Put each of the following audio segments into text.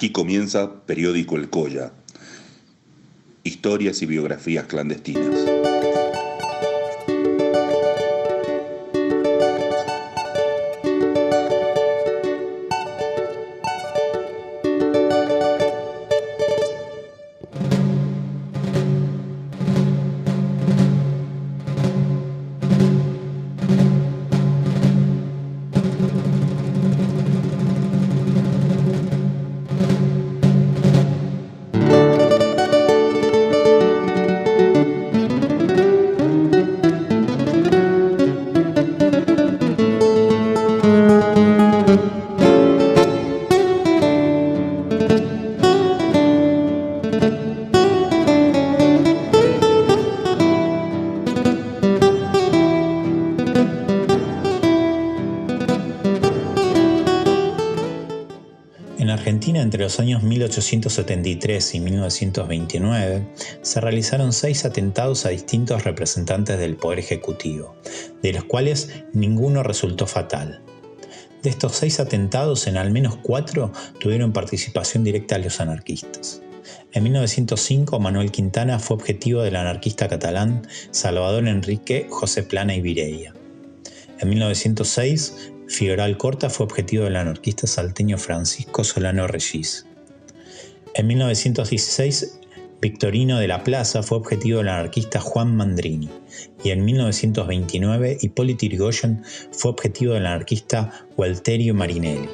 Aquí comienza Periódico El Colla. Historias y biografías clandestinas. En Argentina, entre los años 1873 y 1929, se realizaron 6 atentados a distintos representantes del Poder Ejecutivo, de los cuales ninguno resultó fatal. De estos 6 atentados, en al menos 4 tuvieron participación directa los anarquistas. En 1905, Manuel Quintana fue objetivo del anarquista catalán Salvador Enrique José Plana y Vireia. En 1906, Figueroa Alcorta fue objetivo del anarquista salteño Francisco Solano Regis. En 1916, Victorino de la Plaza fue objetivo del anarquista Juan Mandrini. Y en 1929, Hipólito Yrigoyen fue objetivo del anarquista Gualterio Marinelli.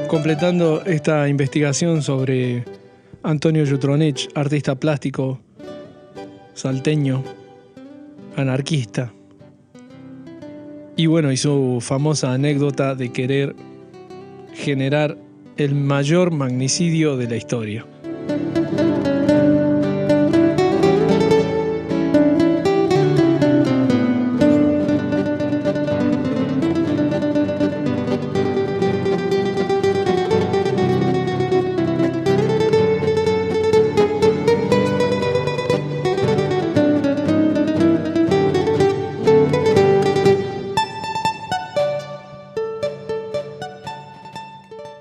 Completando esta investigación sobre Antonio Jutronich, artista plástico, salteño, anarquista, y bueno, y su famosa anécdota de querer generar el mayor magnicidio de la historia.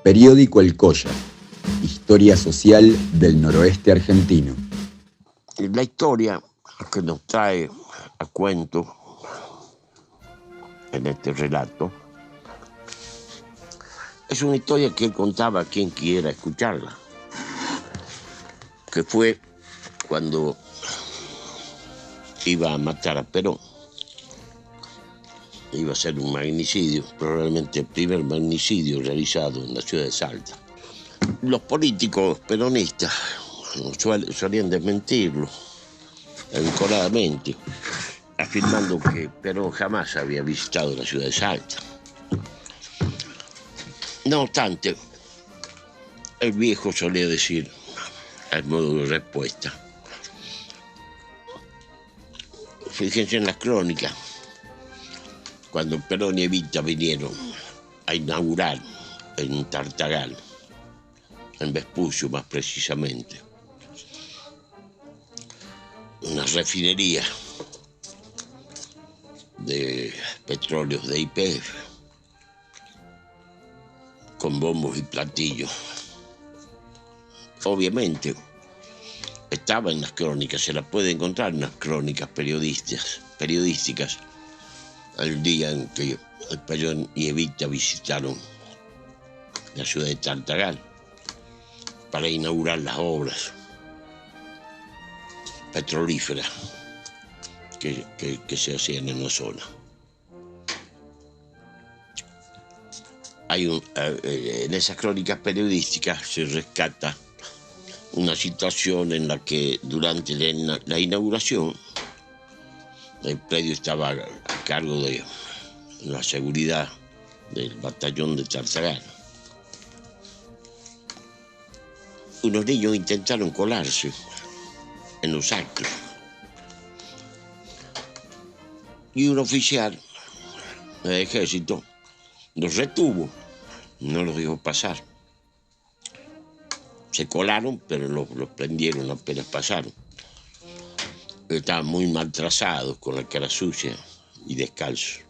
Periódico El Colla, historia social del noroeste argentino. La historia que nos trae a cuento en este relato es una historia que él contaba a quien quiera escucharla, que fue cuando iba a matar a Perón. Iba a ser un magnicidio, probablemente el primer magnicidio realizado en la ciudad de Salta. Los políticos peronistas solían desmentirlo encoradamente, afirmando que Perón jamás había visitado la ciudad de Salta. No obstante, el viejo solía decir, al modo de respuesta, fíjense en las crónicas, cuando Perón y Evita vinieron a inaugurar en Tartagal, en Vespucio más precisamente, una refinería de petróleos de YPF, con bombos y platillos. Obviamente, estaba en las crónicas, se la puede encontrar en las crónicas periodísticas, el día en que Perón y Evita visitaron la ciudad de Tartagal para inaugurar las obras petrolíferas que se hacían en la zona. En esas crónicas periodísticas se rescata una situación en la que durante la inauguración El predio estaba a cargo de la seguridad del batallón de Tartagal. Unos niños intentaron colarse en los actos. Y un oficial del ejército los retuvo, no los dejó pasar. Se colaron, pero los prendieron apenas pasaron. Estaban muy mal trazados, con la cara sucia y descalzos.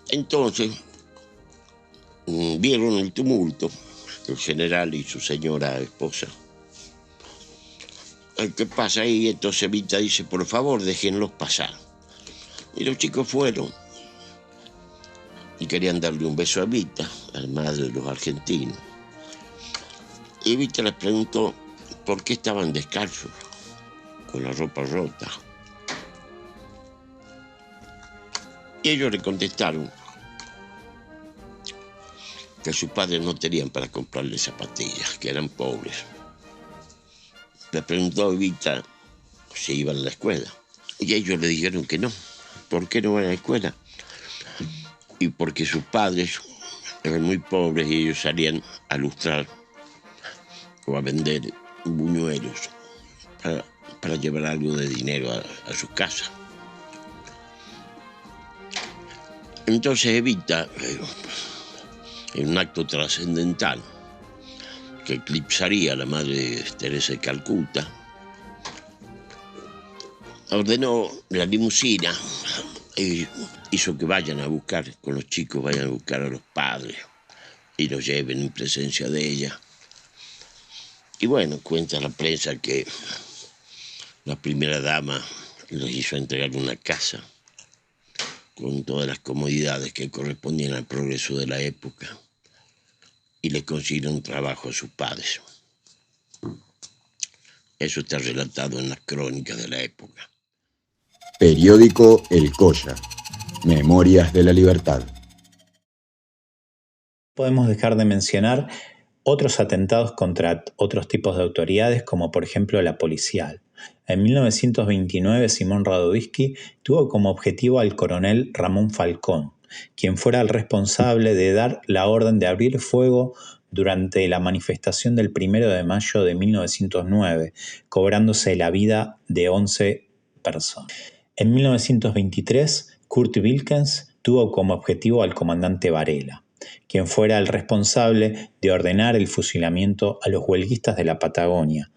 Entonces, vieron el tumulto, el general y su señora esposa. ¿Qué pasa ahí? Entonces Evita dice, por favor, déjenlos pasar. Y los chicos fueron y querían darle un beso a Evita, a la madre de los argentinos. Y Evita les preguntó por qué estaban descalzos, con la ropa rota. Y ellos le contestaron que sus padres no tenían para comprarle zapatillas, que eran pobres. Le preguntó a Evita si iban a la escuela. Y ellos le dijeron que no. ¿Por qué no van a la escuela? Y porque sus padres eran muy pobres y ellos salían a lustrar o a vender buñuelos para llevar algo de dinero a sus casas. Entonces Evita, en un acto trascendental que eclipsaría a la madre Teresa de Calcuta, ordenó la limusina y hizo que vayan a buscar, con los chicos vayan a buscar a los padres y los lleven en presencia de ella. Y bueno, cuenta la prensa que la primera dama les hizo entregar una casa con todas las comodidades que correspondían al progreso de la época y le consiguieron trabajo a sus padres. Eso está relatado en las crónicas de la época. Periódico El Colla. Memorias de la Libertad. Podemos dejar de mencionar otros atentados contra otros tipos de autoridades, como por ejemplo la policial. En 1929, Simón Radovisky tuvo como objetivo al coronel Ramón Falcón, quien fuera el responsable de dar la orden de abrir fuego durante la manifestación del 1 de mayo de 1909, cobrándose la vida de 11 personas. En 1923, Kurt Wilkens tuvo como objetivo al comandante Varela, quien fuera el responsable de ordenar el fusilamiento a los huelguistas de la Patagonia,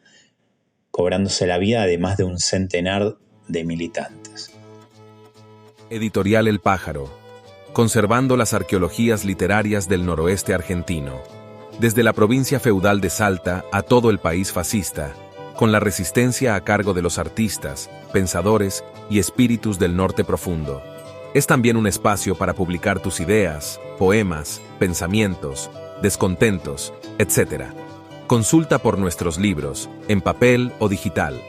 cobrándose la vida de más de un centenar de militantes. Editorial El Pájaro, conservando las arqueologías literarias del noroeste argentino, desde la provincia feudal de Salta a todo el país fascista, con la resistencia a cargo de los artistas, pensadores y espíritus del norte profundo. Es también un espacio para publicar tus ideas, poemas, pensamientos, descontentos, etc. Consulta por nuestros libros, en papel o digital.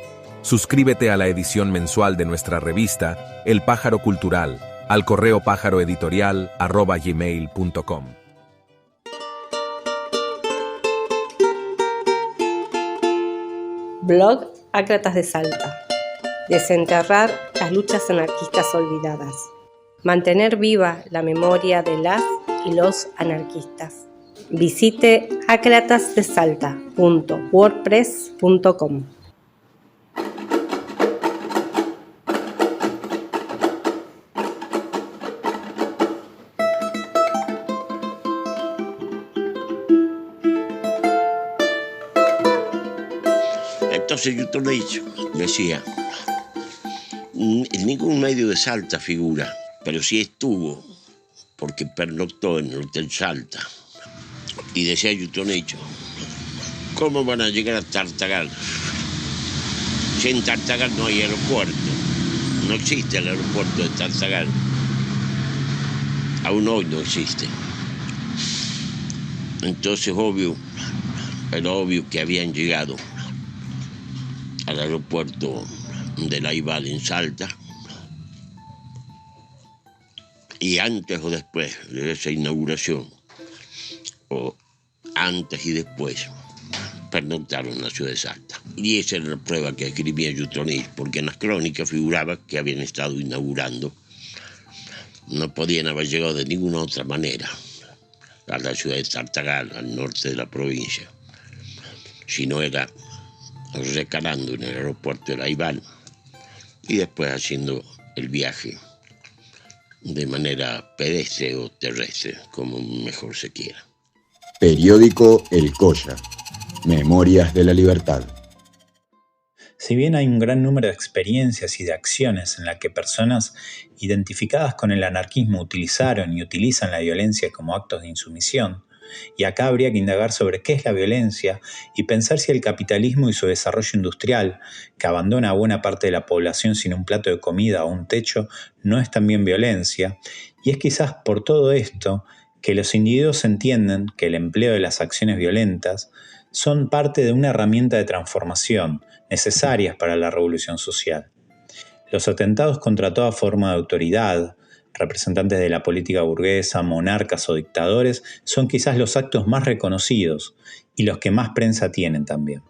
Suscríbete a la edición mensual de nuestra revista, El Pájaro Cultural, al correo pájaroeditorial@gmail.com. Blog Ácratas de Salta. Desenterrar las luchas anarquistas olvidadas. Mantener viva la memoria de las y los anarquistas. Visite acratasdesalta.wordpress.com. Entonces Yutonich decía, en ningún medio de Salta figura, pero sí estuvo, porque pernoctó en el Hotel Salta. Y decía Yutonich, ¿cómo van a llegar a Tartagal? Si en Tartagal no hay aeropuerto, no existe el aeropuerto de Tartagal. Aún hoy no existe. Entonces era obvio que habían llegado al aeropuerto de Laival en Salta, y antes o después de esa inauguración, o antes y después, pernoctaron en la ciudad de Salta. Y esa era la prueba que escribía Jutronić, porque en las crónicas figuraba que habían estado inaugurando. No podían haber llegado de ninguna otra manera a la ciudad de Tartagal, al norte de la provincia, si no era recalando en el aeropuerto de Laibal y después haciendo el viaje de manera pedestre o terrestre, como mejor se quiera. Periódico El Colla. Memorias de la Libertad. Si bien hay un gran número de experiencias y de acciones en las que personas identificadas con el anarquismo utilizaron y utilizan la violencia como actos de insumisión, y acá habría que indagar sobre qué es la violencia y pensar si el capitalismo y su desarrollo industrial, que abandona a buena parte de la población sin un plato de comida o un techo, no es también violencia, y es quizás por todo esto que los individuos entienden que el empleo de las acciones violentas son parte de una herramienta de transformación necesarias para la revolución social. Los atentados contra toda forma de autoridad, representantes de la política burguesa, monarcas o dictadores, son quizás los actos más reconocidos y los que más prensa tienen también.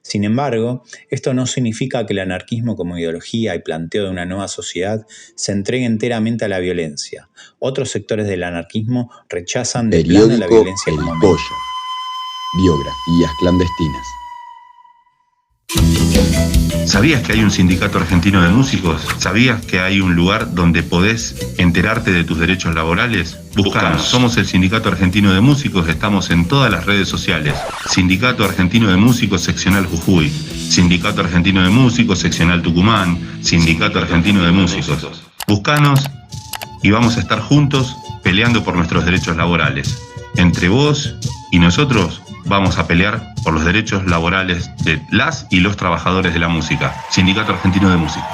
Sin embargo, esto no significa que el anarquismo como ideología y planteo de una nueva sociedad se entregue enteramente a la violencia. Otros sectores del anarquismo rechazan de plano la violencia como medio. Biografías clandestinas. ¿Sabías que hay un sindicato argentino de músicos? ¿Sabías que hay un lugar donde podés enterarte de tus derechos laborales? Buscanos, somos el Sindicato Argentino de Músicos, estamos en todas las redes sociales. Sindicato Argentino de Músicos, seccional Jujuy. Sindicato Argentino de Músicos, seccional Tucumán. Sindicato Argentino de Músicos. Buscanos y vamos a estar juntos peleando por nuestros derechos laborales. Entre vos y nosotros vamos a pelear por los derechos laborales de las y los trabajadores de la música. Sindicato Argentino de Músicos.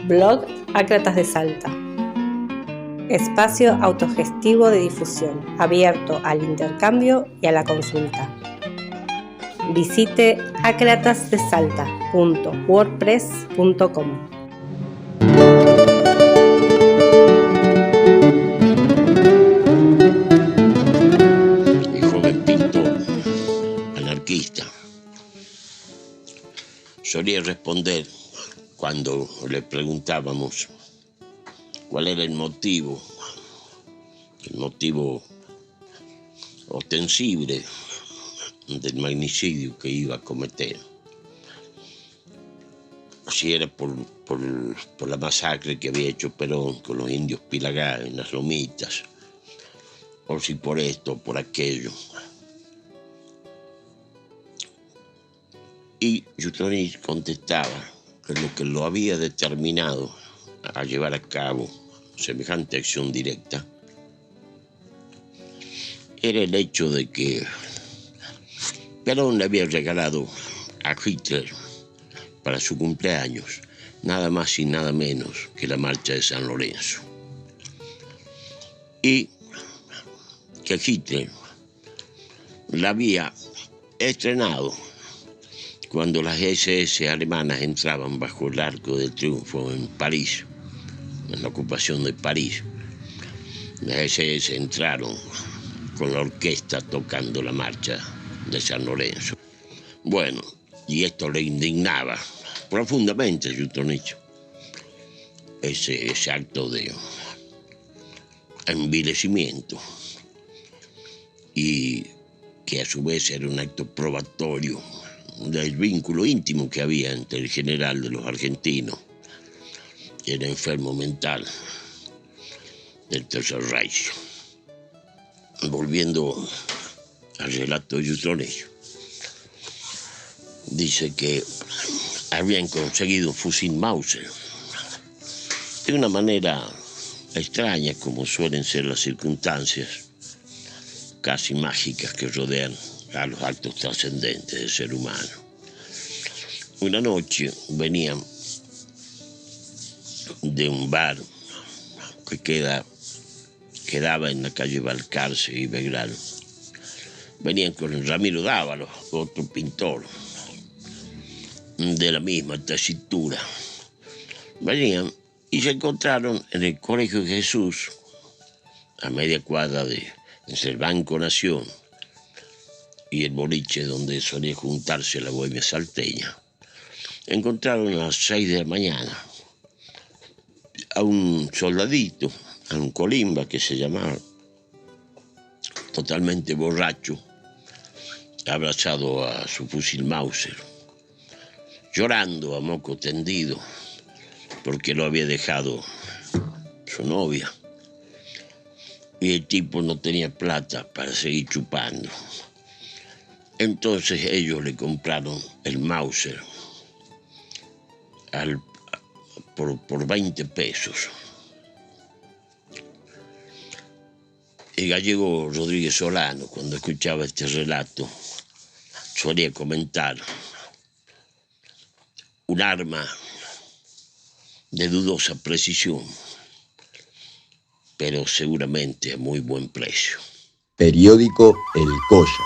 Blog Ácratas de Salta. Espacio autogestivo de difusión, abierto al intercambio y a la consulta. Visite acratasdesalta.wordpress.com. Solía responder cuando le preguntábamos cuál era el motivo ostensible del magnicidio que iba a cometer. Si era por la masacre que había hecho Perón con los indios Pilagá en las Lomitas, o si por esto o por aquello. Y Jutronić contestaba que lo que lo había determinado a llevar a cabo semejante acción directa era el hecho de que Perón le había regalado a Hitler para su cumpleaños nada más y nada menos que la marcha de San Lorenzo. Y que Hitler la había estrenado cuando las SS alemanas entraban bajo el Arco del Triunfo en París, en la ocupación de París. Las SS entraron con la orquesta tocando la marcha de San Lorenzo. Bueno, y esto le indignaba profundamente a Jutronić, ese acto de envilecimiento, y que a su vez era un acto probatorio del vínculo íntimo que había entre el general de los argentinos, que era enfermo mental del Tercer Reich. Volviendo al relato de Jutronić, dice que habían conseguido un fusil Mauser de una manera extraña, como suelen ser las circunstancias casi mágicas que rodean a los actos trascendentes del ser humano. Una noche venían de un bar que quedaba en la calle Balcarce y Belgrano. Venían con Ramiro Dávalos, otro pintor de la misma tesitura. Venían y se encontraron en el Colegio Jesús, a media cuadra entre el Banco Nación y el boliche donde solía juntarse la bohemia salteña, encontraron a las 6 de la mañana a un soldadito, a un colimba que se llamaba, totalmente borracho, abrazado a su fusil Mauser, llorando a moco tendido porque lo había dejado su novia. Y el tipo no tenía plata para seguir chupando. Entonces ellos le compraron el Mauser por 20 pesos. El gallego Rodríguez Solano, cuando escuchaba este relato, solía comentar: un arma de dudosa precisión, pero seguramente a muy buen precio. Periódico El Colla.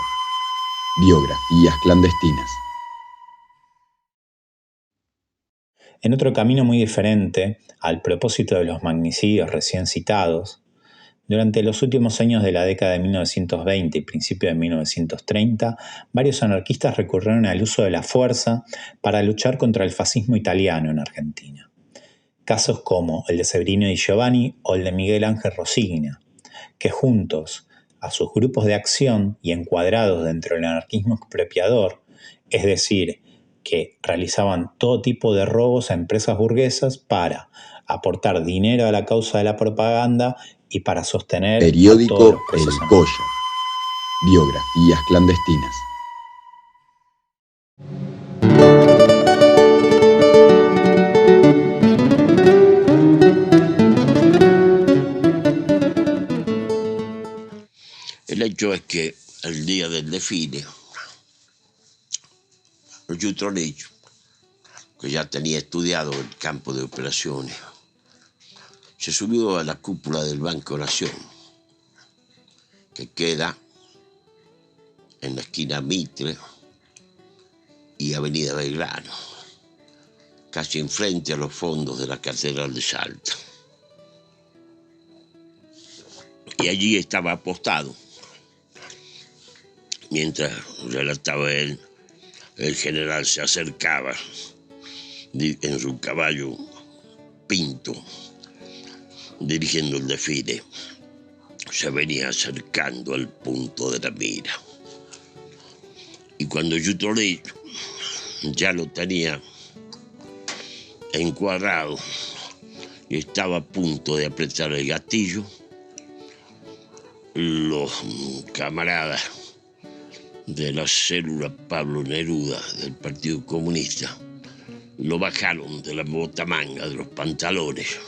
Biografías clandestinas. En otro camino muy diferente, al propósito de los magnicidios recién citados, durante los últimos años de la década de 1920 y principios de 1930, varios anarquistas recurrieron al uso de la fuerza para luchar contra el fascismo italiano en Argentina. Casos como el de Severino Di Giovanni o el de Miguel Ángel Rosigna, que juntos a sus grupos de acción y encuadrados dentro del anarquismo expropiador, es decir, que realizaban todo tipo de robos a empresas burguesas para aportar dinero a la causa de la propaganda y para sostener Periódico El Colla. Biografías clandestinas. El hecho es que el día del desfile, Jutronich, que ya tenía estudiado el campo de operaciones, se subió a la cúpula del Banco Nación, que queda en la esquina Mitre y Avenida Belgrano, casi enfrente a los fondos de la Catedral de Salta. Y allí estaba apostado. Mientras relataba él, el general se acercaba en su caballo Pinto, dirigiendo el desfile. Se venía acercando al punto de la mira. Y cuando Jutronich ya lo tenía encuadrado y estaba a punto de apretar el gatillo, los camaradas de la célula Pablo Neruda del Partido Comunista lo bajaron de la botamanga de los pantalones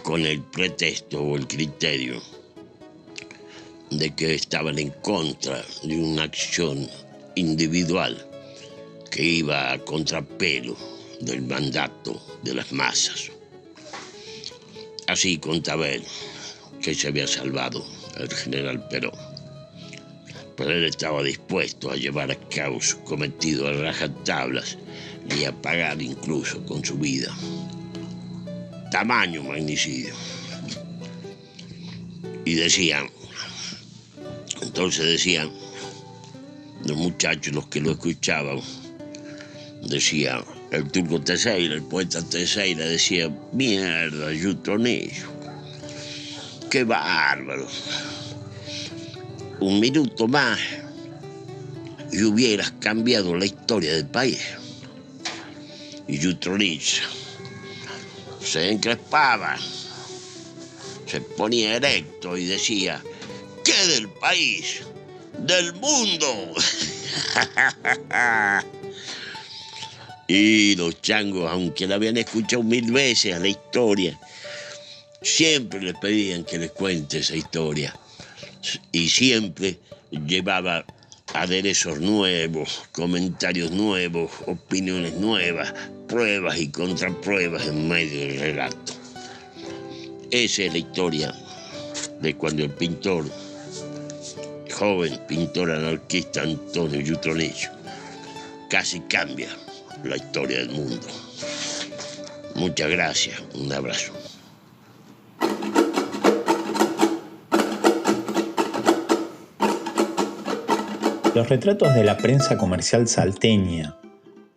con el pretexto o el criterio de que estaban en contra de una acción individual que iba a contrapelo del mandato de las masas. Así contaba él que se había salvado el general Perón, pero él estaba dispuesto a llevar a cabo su cometido a rajatablas y a pagar incluso con su vida. Tamaño magnicidio. Y entonces decían los muchachos, los que lo escuchaban, decían, el turco Teixeira, el poeta Teixeira decía, mierda, Jutronich, qué bárbaro. Un minuto más y hubieras cambiado la historia del país. Y Jutronich se encrespaba, se ponía erecto y decía, ¿qué del país? ¡Del mundo! Y los changos, aunque la habían escuchado 1000 veces a la historia, siempre les pedían que les cuente esa historia. Y siempre llevaba aderezos nuevos, comentarios nuevos, opiniones nuevas, pruebas y contrapruebas en medio del relato. Esa es la historia de cuando el pintor, joven pintor anarquista Antonio Jutronich, casi cambia la historia del mundo. Muchas gracias, un abrazo. Los retratos de la prensa comercial salteña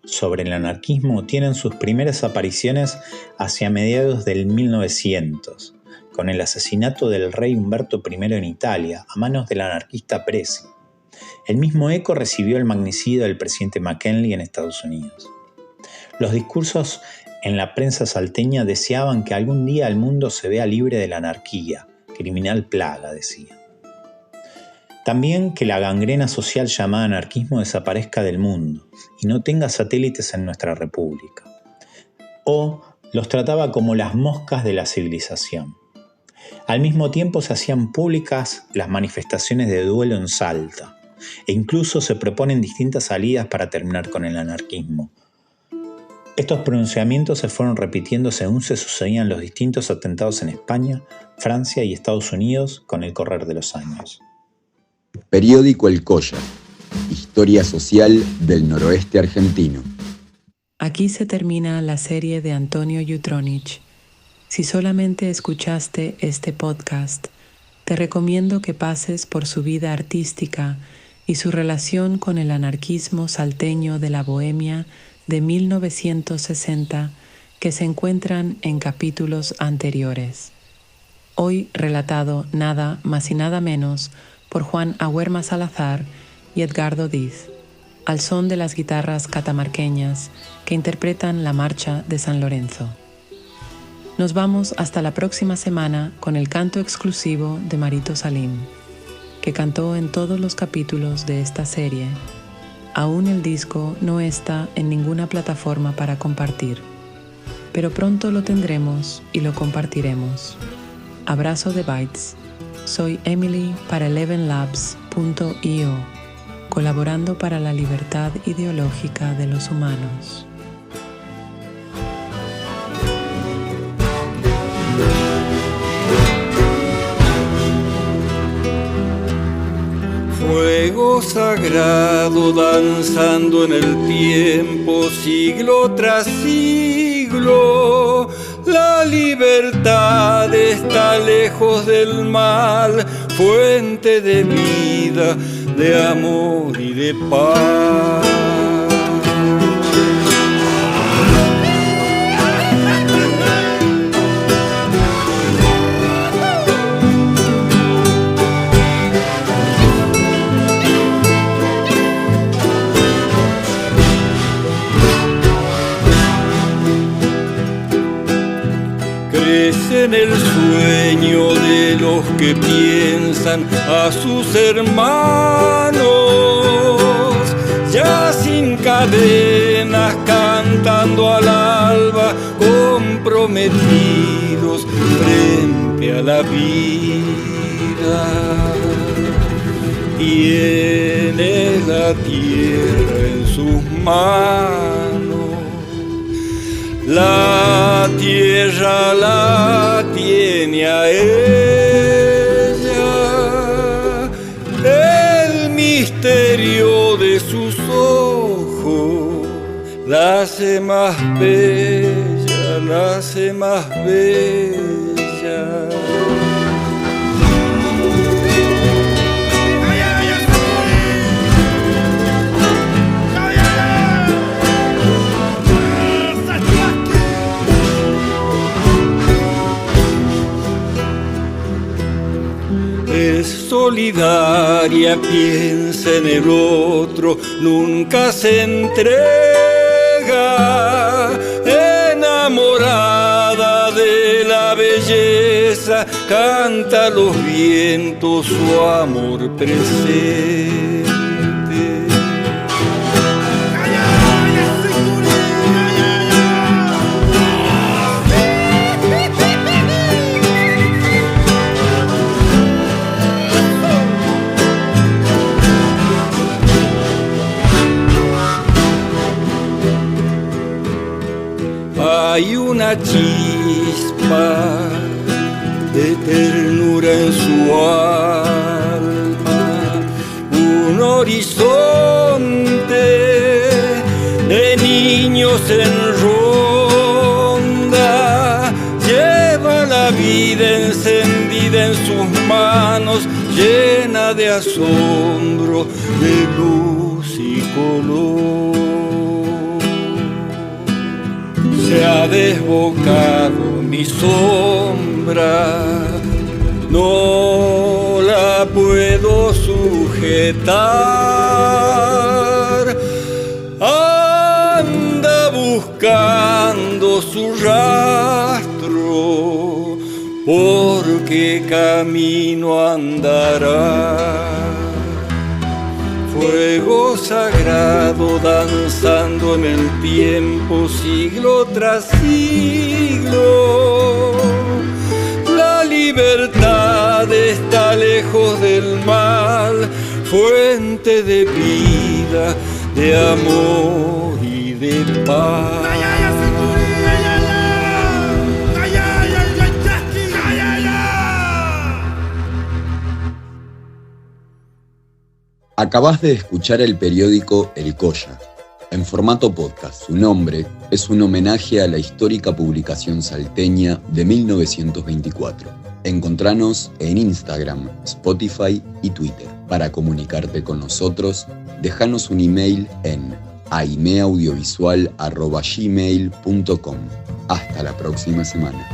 sobre el anarquismo tienen sus primeras apariciones hacia mediados del 1900, con el asesinato del rey Humberto I en Italia a manos del anarquista Presi. El mismo eco recibió el magnicidio del presidente McKinley en Estados Unidos. Los discursos en la prensa salteña deseaban que algún día el mundo se vea libre de la anarquía, criminal plaga, decían. También que la gangrena social llamada anarquismo desaparezca del mundo y no tenga satélites en nuestra república. O los trataba como las moscas de la civilización. Al mismo tiempo se hacían públicas las manifestaciones de duelo en Salta e incluso se proponen distintas salidas para terminar con el anarquismo. Estos pronunciamientos se fueron repitiendo según se sucedían los distintos atentados en España, Francia y Estados Unidos con el correr de los años. Periódico El Colla, historia social del noroeste argentino. Aquí se termina la serie de Antonio Jutronich. Si solamente escuchaste este podcast, te recomiendo que pases por su vida artística y su relación con el anarquismo salteño de la Bohemia de 1960 que se encuentran en capítulos anteriores. Hoy relatado nada más y nada menos por Juan Ahuerma Salazar y Edgardo Diz, al son de las guitarras catamarqueñas que interpretan la marcha de San Lorenzo. Nos vamos hasta la próxima semana con el canto exclusivo de Marito Salim, que cantó en todos los capítulos de esta serie. Aún el disco no está en ninguna plataforma para compartir, pero pronto lo tendremos y lo compartiremos. Abrazo de Bytes. Soy Emily para elevenlabs.io, colaborando para la libertad ideológica de los humanos. Fuego sagrado danzando en el tiempo, siglo tras siglo. La libertad está lejos del mal, fuente de vida, de amor y de paz. Crece en el sueño de los que piensan a sus hermanos, ya sin cadenas, cantando al alba, comprometidos frente a la vida. Tiene la tierra en sus manos, la tierra la tiene a ella, el misterio de sus ojos la hace más bella, la hace más bella. Es solidaria, piensa en el otro, nunca se entrega, enamorada de la belleza, canta a los vientos su amor presente. Hay una chispa de ternura en su alma, un horizonte de niños en ronda, lleva la vida encendida en sus manos, llena de asombro, de luz y color. Se ha desbocado mi sombra, no la puedo sujetar. Anda buscando su rastro, porque camino andará. Fuego sagrado danzando en el tiempo, siglo tras siglo. La libertad está lejos del mal, fuente de vida, de amor y de paz. Acabás de escuchar el periódico El Colla, en formato podcast. Su nombre es un homenaje a la histórica publicación salteña de 1924. Encontranos en Instagram, Spotify y Twitter. Para comunicarte con nosotros, déjanos un email en aimeaudiovisual@gmail.com. Hasta la próxima semana.